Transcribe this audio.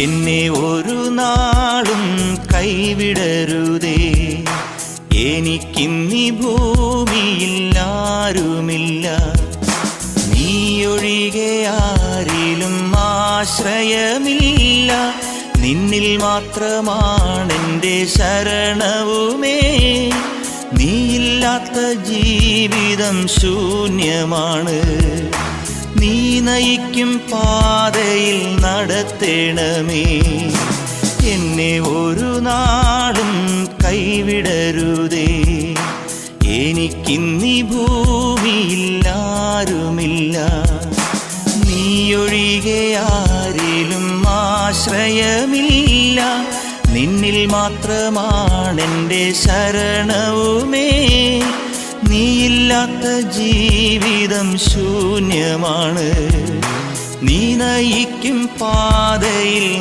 എന്നെ ഒരു നാളും കൈവിടരുതേ. എനിക്കിന്നീ ഭൂമിയിൽ ആരുമില്ല, നീയൊഴികെ ആരിലും ആശ്രയമില്ല. നിന്നിൽ മാത്രമാണെൻ്റെ ശരണവുമേ. നീയില്ലാത്ത ജീവിതം ശൂന്യമാണ്. നീ നയിക്കും പാതയിൽ നടത്തേണമേ. എന്നെ ഒരു നാളും കൈവിടരുതേ. എനിക്കിന്നീ ഭൂമിയിൽ ആരുമില്ല, നീയൊഴികെ ആരിലും ആശ്രയമില്ല. നിന്നിൽ മാത്രമാണെൻ്റെ ശരണവുമേ. നീയില്ലാത്ത ജീവിതം ശൂന്യമാണ്. നീ നയിക്കും പാതയിൽ